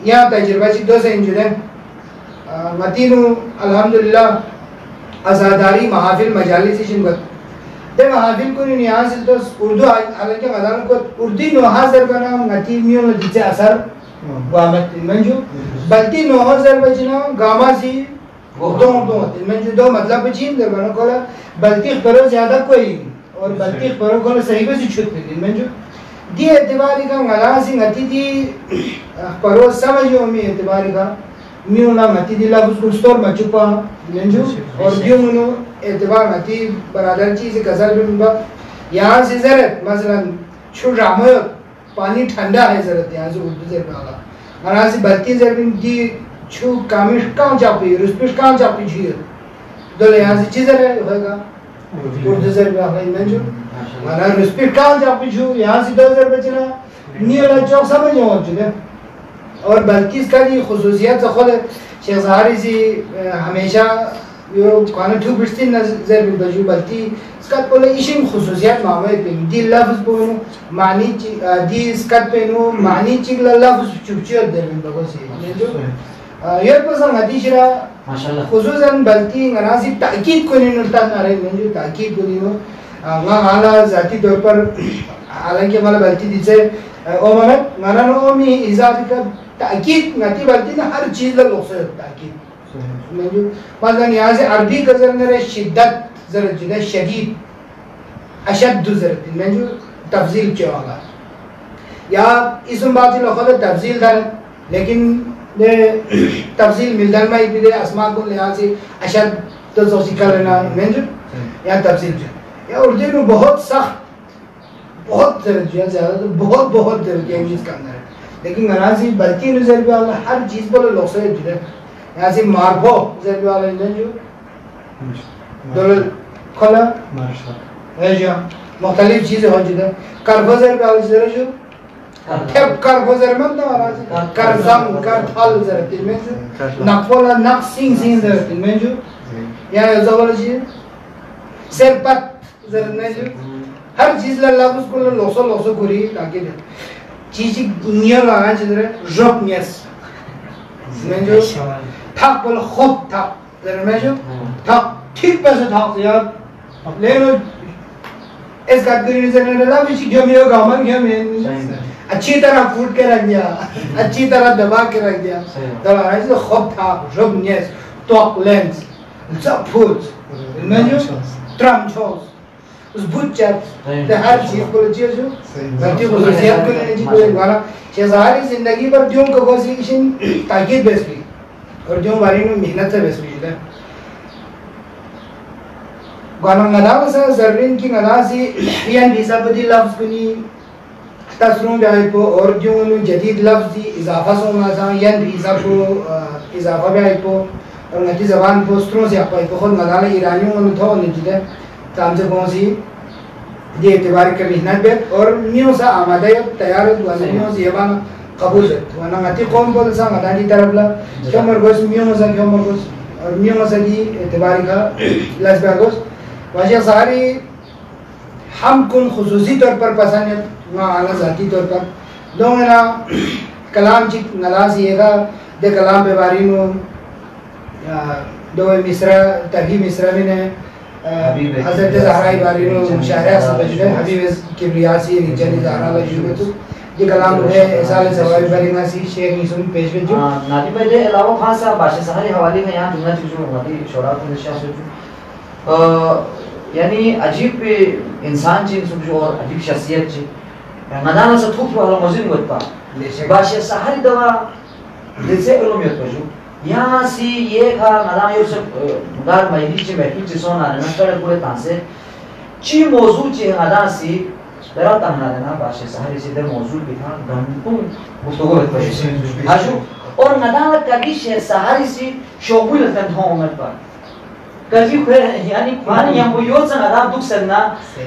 یہاں تجربہ چی دو سے انجو دیں متینو الحمدللہ ازاداری محافل مجالسی شنگت دے محافل کو یہاں سے تو اردو حالانکہ مداروں کو اردی نوحا زر بنا متینیوں نے جیسے اثر وامت منجو بلتی نوحا زر بچنا گاما سی دو مطلب چین در بنا کولا بلتی اخبرو زیادہ کوئی اور بلتی اخبرو کولا صحیح بسی چھت پہ دن منجو دی اعتباری کا ملاسی نتی دی اخبرو سمجھو میں اعتباری کا میونا متی دی لفظ کنستور مچوپا منجو اور دیو منو اعتبار متی برادر چیزی کسر بنبا یہاں سے زرد مثلا چھو رامویت پانی ٹھنڈا ہے زرد یہاں سے اردو زر بالا اور سے بلتی زر بن دی چھو کامش کام چاپی رسپش کام چاپی چھیر دولے یہاں سے چیزر ہے ہوئے گا اردو زر بالا منجو اور رسپش کام چاپی چھو یہاں سے دو زر بچنا نیولا چوک سمجھ ہوں چکے اور بلکہ اس کا یہ خصوصیت سے خود شیخ سہاری سی ہمیشہ کانا ٹھو بشتی نظر بھی بجو بلکہ اس کا پہلے ایشن خصوصیت معاملت پہ دی لفظ پہنو معنی دی اس کا پہنو معنی چکل لفظ چپچیت در بھی بگو سی یہ پسند حدیث رہا خصوصاً بلکہ ناسی تاکید کو نہیں نلتا نارے منجو تاکید کو نہیں ہو حالا ذاتی طور پر حالانکہ ہمارا بلتی دیسے اومنت مانا نو اومی اضافی کا تاکید نتی بلتی نا ہر چیز لوگ سے تاکید مثلا یہاں سے عربی کا ذرا شدت ذرا جدا شدید اشد ذرا منجو تفضیل کیا ہوگا یا اسم باتی لوگ تفضیل دار لیکن تفصیل ملدن میں بھی اسماء کو لحاظ سے اشد تو سوسیکا لینا منجو یا تفصیل جو یا اردو میں بہت سخت بہت درد جو ہے زیادہ تو بہت درد ہے انگلش کا اندر ہے لیکن یہاں سے بلتی نظر بھی والا ہر چیز بولے لوگ سے جڑے یہاں سے ماربو نظر بھی والا جو دول کھلا ہے جو مختلف چیزیں ہو جدہ کربوزر بھی والا جو تھپ کربوزر مند والا کرزم کرتھال زرتی میں نقولا نق سینگ زرتی میں جو یا زوالا جی سرپت زرتی میں جو ہر چیز لفظ کو لوسو کری تاکہ چیز دنیا لگا چیز رب نیس میں جو تھک بول خود تھک میں جو تھک ٹھیک پیسے تھک یار لیکن اس کاتگری نظر نے ڈالا بھی گیا میرے گامن گیا میں اچھی طرح پھوٹ کے رکھ دیا اچھی طرح دبا کے رکھ دیا دبا رہا ہے خود تھک رب نیس توک لینس سب پھوٹ میں جو ٹرم چھوز اس بھوت چاپ ہر چیز کو لچی جو بلکہ خصوصیات کو لینے کو ایک گانا شہزاری زندگی پر دیوں کو کوششن تاکید بیس بھی اور دیوں باری میں محنت سے بیس بھی ہے گانا ندا بسا زرین کی ندا سے یان بیسا بدی لفظ کنی تصروں بھی آئی پو اور دیوں جدید لفظ دی اضافہ سونا سا یان بیسا پو اضافہ بھی آئی پو اور نتی زبان پو ستروں سے اپائی پو خود مدالا ایرانیوں میں تھو نجد ہے تام سے کون سی یہ اعتبار کا محنت بیت اور میوں سا آمادہ یا تیار ہے دوازہ میوں سے یبان قبول ہے وانا ماتی قوم بول سا مدانی طرف لا کیوں مرگوز میوں سا کیوں مرگوز اور میوں سا کی اعتبار کا لس بیاگوز واجہ ساری ہم کن خصوصی طور پر پسند ہے وہاں آنا ذاتی طور پر دو میرا کلام چک نلاسی ہے گا دے کلام پہ باری نو دو مصرہ تبھی مصرہ میں نے حضرت زہرائی باری نو مشاہرہ سبجدہ حبیب کبریاسی رجالی زہرہ لجوبہ تو یہ کلام ہے احسال زوائی باری ناسی شیخ نیسون پیش بجو نادی پہلے علاوہ خان صاحب باشی سہاری حوالی میں یہاں جملہ چکشو مغاتی شورا کو نشاہ سوچو یعنی عجیب انسان چین سوچو اور عجیب شخصیت چین مدانا سے تھوک والا موزین گوت پا باشی سہاری دوا دل سے علومیت پجو یہاں سی یہ کھا مدانا یہ سب مدار مہیدی چی محکیل چی سونا لینا کڑے پورے تان سے چی موضوع چی مدانا سی درہ تاہنا لینا باشی سہاری سی در موضوع بھی تھا گھنٹوں گفتگو بیت پجو حاشو اور مدانا کبھی شہر سہاری سی شوقوی لفتن تھا عمر پر کبھی خیر یعنی خوانی یا مویوت سے مدام دکھ سرنا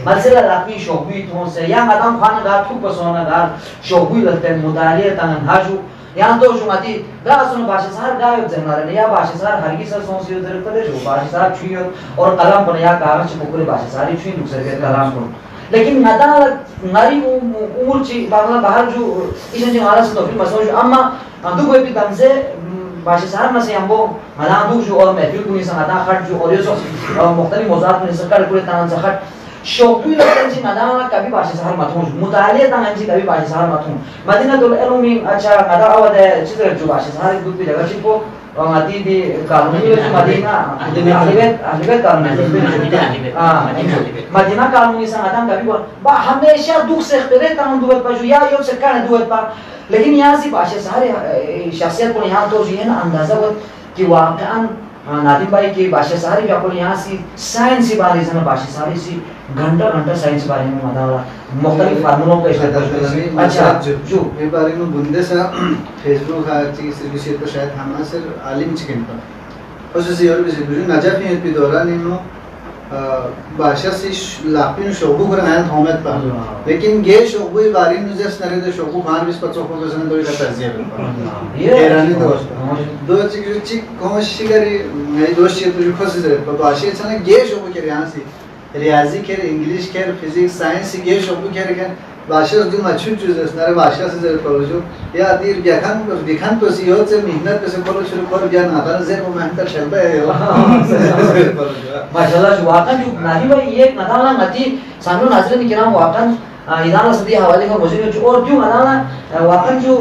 مسئلہ لاقی شوقوی تھوں سے یا مدام خوانا گار تھوک پسونا گار شوقوی لفتن مدالیہ تانن حاشو یہاں تو شماتی دا سنو باشی سار گایب زہنا رہنے یا باشی سار ہرگی سر سونسی ادھر پتے جو باشی سار چھوئیت اور قلم پر یا کاغذ چھ پکرے باشی ساری چھوئی دکھ سر کلام پر لیکن ندا ناری امور چی باہر جو ایشن چی مارا سے توفیل مسئلہ جو اما دو کوئی بھی دمزے باشی سار مسئلہ ہم وہ مدان دو جو اور محفیل کنی سا مدان خط جو اور یہ سو مختلف موضوعات میں سکر پورے تانان سے خط شوقوی لگتن چی مدانا کبھی باشی سہر متون مطالعہ تانان چی کبھی باشی سہر متون مدینہ دول علومی اچھا مدار آواد ہے چیزر جو باشی سہر دود بھی جگہ چکو مدی بھی قانونی ہے مدینہ اہلیبت قانونی مدینہ قانونی سا مدان کبھی با ہمیشہ دکھ سے اخترے تانان دوت پا جو یا یوب سے کارن دوت پا لیکن یہاں سی باشی سہر شخصیت کو یہاں تو جو ہے نا اندازہ ہوت کہ واقعاً نادم بھائی کی باشی سہری بھی اپنے یہاں سی سائنسی باری سے باشی سہری سی گھنٹہ سائنسی باری میں مداولا مختلف فارمولوں کا اشتر اچھا جو یہ باری میں بندے سا فیس بک آتی کسی بسیت پر شاید ہمارا سر عالم چکن پر اس سے اور بھی سے نجف ہیں پی دوران انہوں باشا سی لاپین شعبو کرن آیت ہومت پا لیکن یہ شعبوی باری نوزیس نرے دے شعبو خان بیس پچو کو کسنے دوری کا ترزیب پا ایرانی دوست دو چک جو چک کوششی کری میری دوست چیت مجھے خوشی سے پا باشی چانا یہ شعبو کر یہاں سی ریاضی کر انگلیش کر فزیکس سائنس یہ شعبو کر باشا جو مچھو چیز ہے نرے باشا سے زیر پڑو جو یا دیر بیکھن تو سیوت سے محنت پہ سے کھولو شروع کر گیا ناظر زیر وہ محنت شلبہ ہے ماشاءاللہ جو واقعا جو ناظر بھائی یہ ایک نتالا نتی سامنون حضرت کرام واقعا ادارہ صدی حوالے کا مجھے جو اور کیوں ادارہ واقعا جو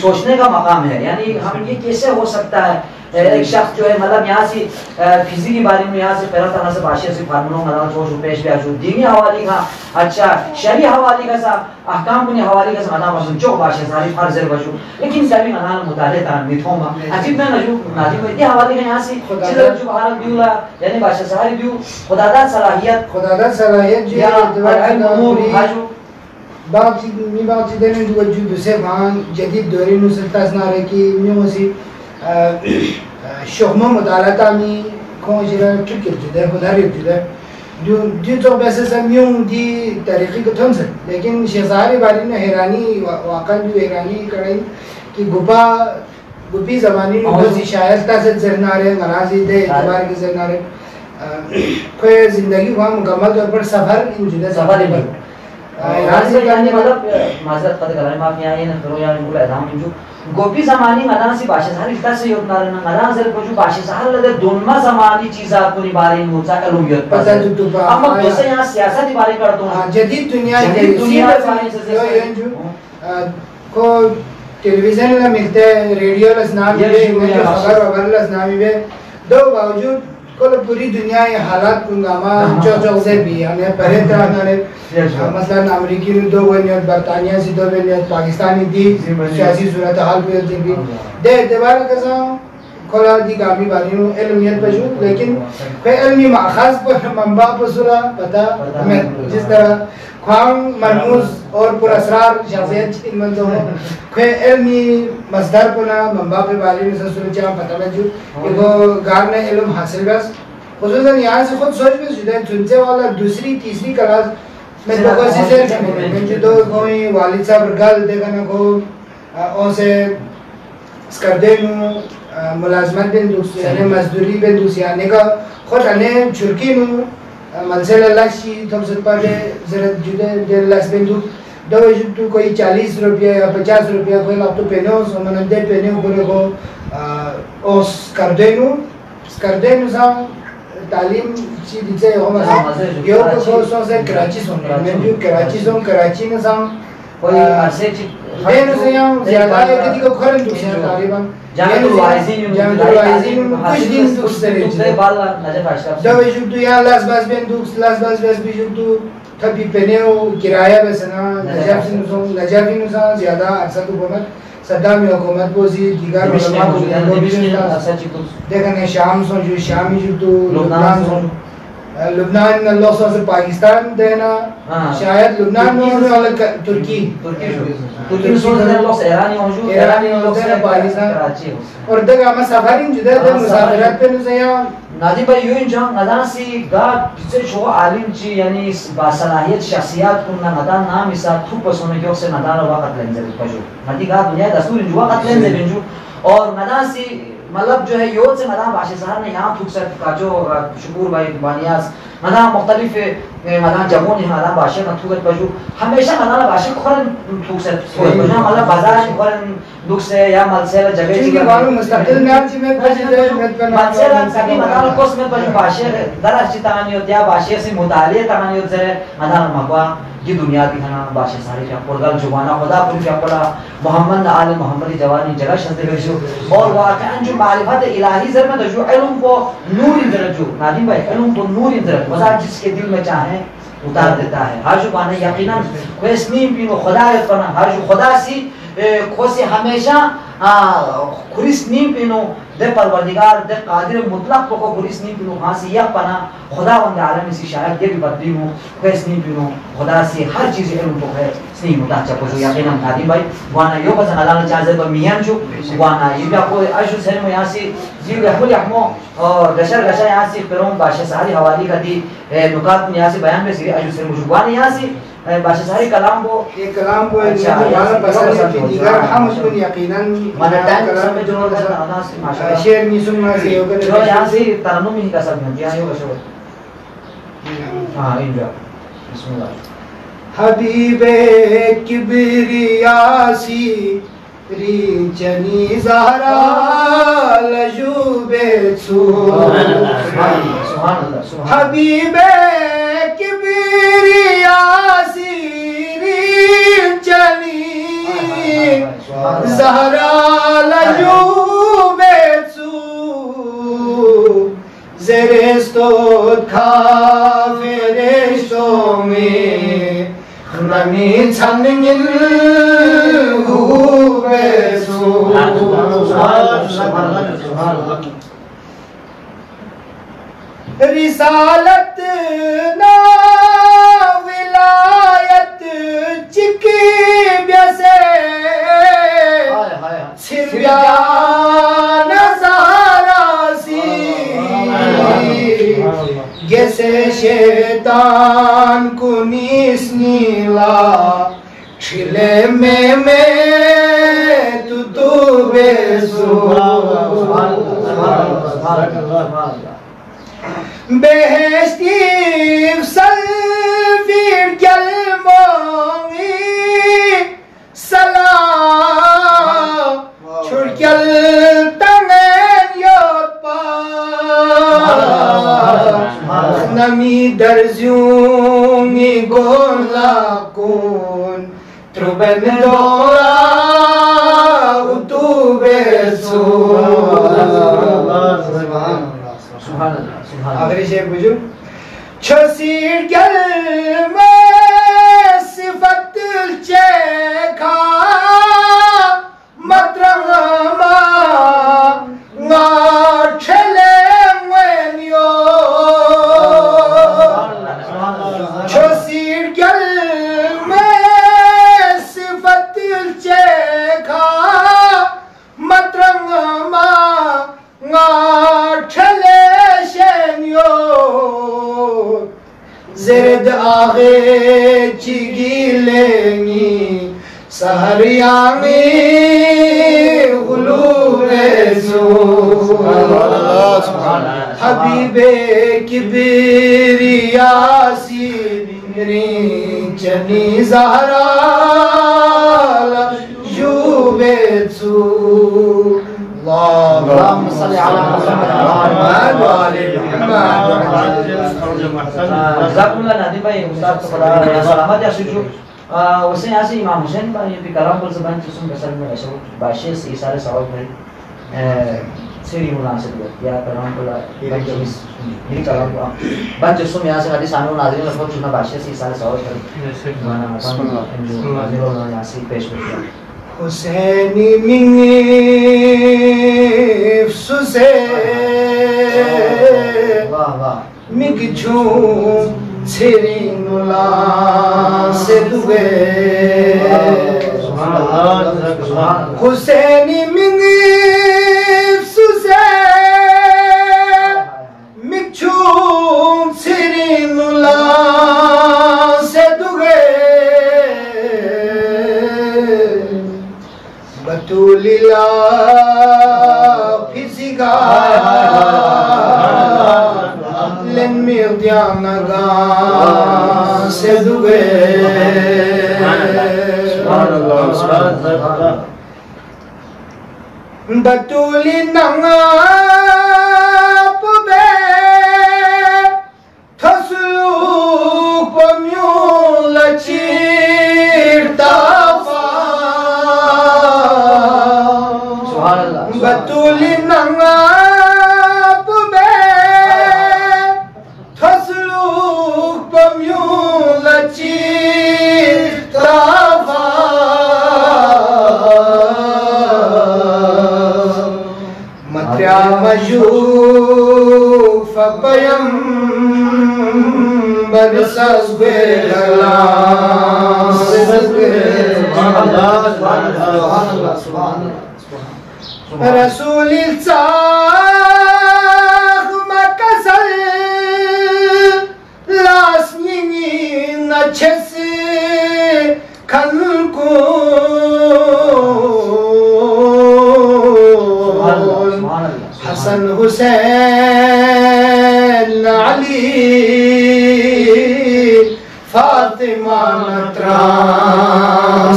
سوچنے کا مقام ہے. یعنی ہم یہ کیسے ہو سکتا ہے ایک شخص جو ہے مطلب یہاں سے فزی کے بارے میں یہاں سے پہلا طرح سے باشیہ سے فارمولوں مدار سوچ پیش بھی آجو دینی حوالی کا اچھا شریع حوالی کا سا احکام کنی حوالی کا سا مدار باشن چوک باشیہ ساری فرض باشو لیکن سبھی مدار مطالعہ تران میتھوں ما عجیب میں نجو ناظم کو اتنی حوالی کا یہاں سے چلر جو بحارت دیولا یعنی باشیہ ساری دیو خدادات صلاحیت جو باقی دنوں جو وجود سے وہاں جدید دوری نسلتاز نارے کی میوسی شخمہ مطالعہ می کون جرا ٹرکر جدا خداری جدا جو تو ویسے سمیوں دی طریقے کو تھن سے لیکن شہزاری باری نے حیرانی واقعا جو حیرانی کرائی کہ گپی زمانی میں بہت سی شاید تاثر زرنارے مرازی دے اعتبار کی زرنارے کوئی زندگی وہاں مکمل طور پر سفر ان جدا سفر ہے یعنی مطلب معذرت قد کرنے آپ یہاں یہ نہ کرو یعنی بولا ادام انجو گوپی زمانی مدان سی باشا سہر افتا سے یوت نارنا مدان سے پوچھو باشا سہر لدے دونما زمانی چیزات کو نباری موزا علومیت پتہ جو تو اما دوسرے یہاں سیاست نباری کرتا ہوں جدید دنیا کو ٹیلی ویژن لا ملتے ہیں ریڈیو لسنامی بے خبر وبر لسنامی بے دو باوجود کل پوری دنیا یہ حالات کنگاما چو سے بھی ہمیں پہلے طرح مثلا امریکی نے دو بنیاد برطانیہ سے دو بنیاد پاکستانی دی سیاسی صورتحال پہ بھی دے اعتبار کسا کھولا دی گامی بانیوں علمیت پہ جو لیکن کوئی علمی ماخذ پر منبع پر سورا پتا ہمیں جس طرح خواہم مرموز اور پر اسرار شخصیت علم دو ہوں کوئی علمی مصدر پنا منبع پر بالی میں سورا چاہاں پتا میں جو کہ وہ گار نے علم حاصل بس خصوصاً یہاں سے خود سوچ میں شدہ ہے چنچے والا دوسری تیسری کلاس میں تو کوئی سی سیر میں جو دو کوئی والد صاحب گل دیکھا نہ کو ان سے سکردے نو ملازمت بین دوسری یعنی مزدوری بین دوسری آنے کا خود انہیں چھرکی نو منزل اللہ شی تم سد پاتے زرد جدے دیر اللہ سے بین دو وجود تو کوئی 40 روپیہ یا 50 روپیہ کوئی لاپ تو پینو سو منندے پینو بولے کو او سکردے نو سا تعلیم چی دیتے ہو مزا یو کو سو سے کراچی سن میں جو کراچی میں سا کوئی عرصے چی بین سے یہاں زیادہ ہے کہ دیکھو کھرن دوسری طالبان جامعہ الوائزین میں کچھ دن دوسرے دو وجود تو یہاں لاس باس بین دوس بیجود تو تھپی پینیو کرایہ بسنا نجافی نوزان زیادہ اکثر حکومت صدامی حکومت بوزی دیگر علماء کو دیکھنے شام سن جو شامی جو تو لبنان سن لبنان اللہ صلی اللہ علیہ پاکستان دینا شاید لبنان میں والا ترکی سن اللہ سے ایرانی پاکستان اور دیکھا ہمیں سفرین جدہ دے مسافرات پہ نزیاں نادی بھائی یوں انجام ندان سی گا جسے شو عالم چی یعنی باصلاحیت شخصیات کننا ندان نام اسا تھوپ پسونے کیوں سے ندان وقت لینزے بجو ندی گا دنیا دستور انجو وقت لینزے بنجو اور ندان سی مطلب جو ہے یود سے مدام باشی صاحب نے یہاں تھوک سر کا جو شکور بھائی بانیاز مدام مختلف مدام جبون ہے مدام باشی کا تھوکت پجو ہمیشہ مدام باشی خورن تھوک سر پجو مطلب بازار خورن دکھ سے یا ملسیل جگہ چیزی بارو مستقل میں آپ چی میں ملسیل کبھی مدام کس میں پجو باشی درست چی تغنیت یا باشی سے مطالعہ تغنیت زر مدام مقوا یہ دنیا کی کھنا باشی ساری فی اپر جوانا خدا پوری فی اپر محمد آل محمدی جوانی جگہ شہد بشو اور واقعاً جو معرفت الہی ذر میں جو علم کو نور اندر جو نادیم بھائی علم کو نور اندر وزا جس کے دل میں چاہیں اتار دیتا ہے ہر جو پانے یقیناً کوئی اسنیم پینو خدا ہے پانا ہر جو خدا سی خوشی ہمیشہ خریس نیم پینو دے پروردگار دے قادر مطلق کو خریس نیم پینو ہاں سی یک پانا خدا وند عالمی سی شاید یہ بھی بدلی ہوں خریس نیم پینو خدا سی ہر چیز علم کو ہے سنیم متاچہ کو جو یقینا نادیم بھائی وانا یو بزن اللہ چاہزے با میان چو وانا یہ بھی آپ کو عشو سنمو یہاں سی جیو یحمل یحمو اور گشر یہاں سی پیرون باشا ساری حوالی کا دی نکات کو یہاں سی بیان میں سی عشو سنمو جو وانا یہاں سی باشا ساری کلام کو ایک کلام کو وانا پسند ہے دیگر ہم اس کو یقیناً مانا ٹائم کلام میں جو شیر نیسون میں سے ہوگا جو یہاں سے ترنم ہی کا سب ہے یہاں یہ ہوگا ہاں انجا بسم اللہ حبیب کبریاسی ریچنی زہرا لجوب سور حبیب کبریاسی ریچنی زهرا لجوبتو زرستود کافرشتومی خنمی چنگل گوبتو رسالت نا ولایت چکی بیسے سریان زہراسی جیسے شیطان کو نیسنیلا چھلے میں تو بیسو بهشتی سلفیر گلمانی سلام چرکل تنگن یاد پا نمی درزیونی گولا کن تروبن دورا اتو بیسو آخری شیخ بجو چھسیر گلمہ صفت الچیکا مدرما ناچھلے موینیو چھسیر گلمہ صفت الچیکا مدرما ناچھلے زرد آغے چگی لینگی سہریانی غلوب سو حبیب کبریاسی چنی زہرا لجوب سو اللهم صل على محمد وعلى آل محمد. جزاکم اللہ نادی بھائی استاد خدا سلامت یا سوچو وسے یہاں سے امام حسین بھائی بھی کلام پر زبان چسم بسر میں ایسا باشے سے سارے سوال میں سیری مناسب ہے یا کلام پر یہ کلام پر بن چسم یہاں سے حدیث آنو ناظرین لفظ چنا باشے سے سارے سوال کریں یہاں سے پیش کرتے ہیں حسینی منگیف سوسے مگچون سرین اللہ سے دوے حسینی منگیف سوسے مگچون سرین اللہ سے دوے بطولیلا فیزیگا لن میردیانگا سے دوگے بطولی ننگا پبے تھسلو پمیون لچیر تافا بطولی ننگا پبے تھسلو پمیون لچیر تافا متریا مجوف پیم برساس بیلان رسول الصاغ مكسل لاسنيني نچس كنكون حسن حسين علي فاطمة نتران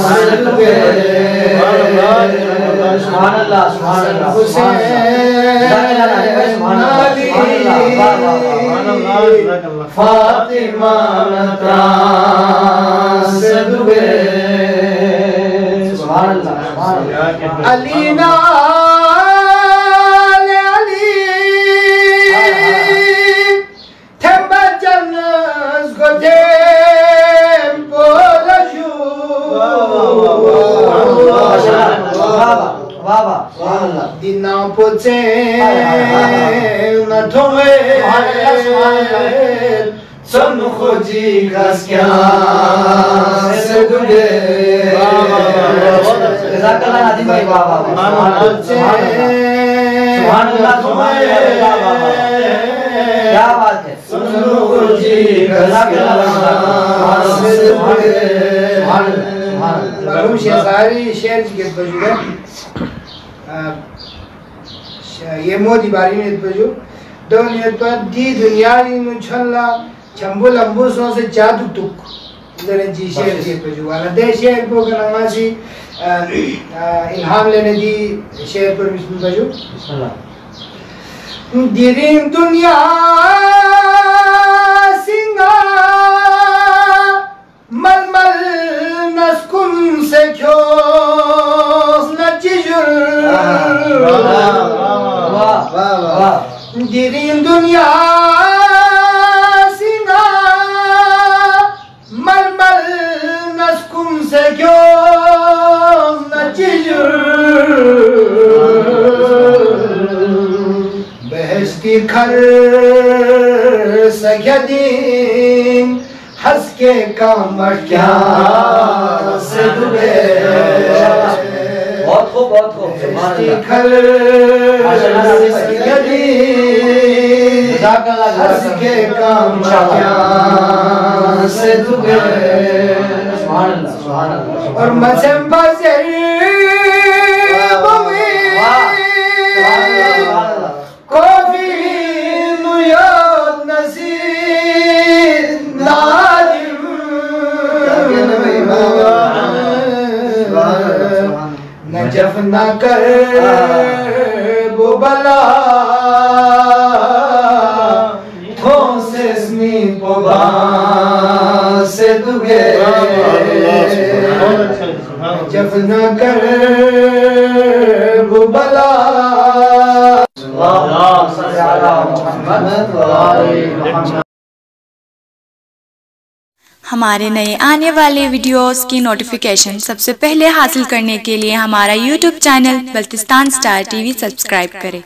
سبحان اللہ سبحان اللہ فاطمہ نتران سے دوے علی نال علی تھمبا جنز گدیم پولشو دینا پوچے نہ تھوے سن خوجی گھس کیا سے دگے جزاک اللہ نادم بھائی بابا سبحان اللہ کیا بات ہے سن خوجی گھس کیا سے دگے مرحوم شہزاری شہر جی کے بجو یہ مودی باری میں بجو دونیت پر دی دنیا نو چھلا چمبو لمبو سو سے جادو تک ذرا جی شہر جی بجو والا دے شہر کو گناما سی الہام لینے دی شہر پر بسم بجو بسم اللہ دیرین دنیا سنگا مل مل نسکن سے کھوس نچجر دیرین دنیا سنگا مل مل نسکن سے کھوس نچجر بہشتی کھر سگدین ہس کے کامر کیا سے دبے بہت خوب بہشتی کھر سگدین ہس کے کامر کیا سے دبے اور مجھم بازر کوفی نیاد نصیر نادم نجف نہ کر وہ بلا تھوں سے اسمی پوبا سے دگے نجف نہ کر وہ بلا ہمارے نئے آنے والے ویڈیوز کی نوٹیفیکیشن سب سے پہلے حاصل کرنے کے لیے ہمارا YouTube channel Baltistan star T V subscribe کریں۔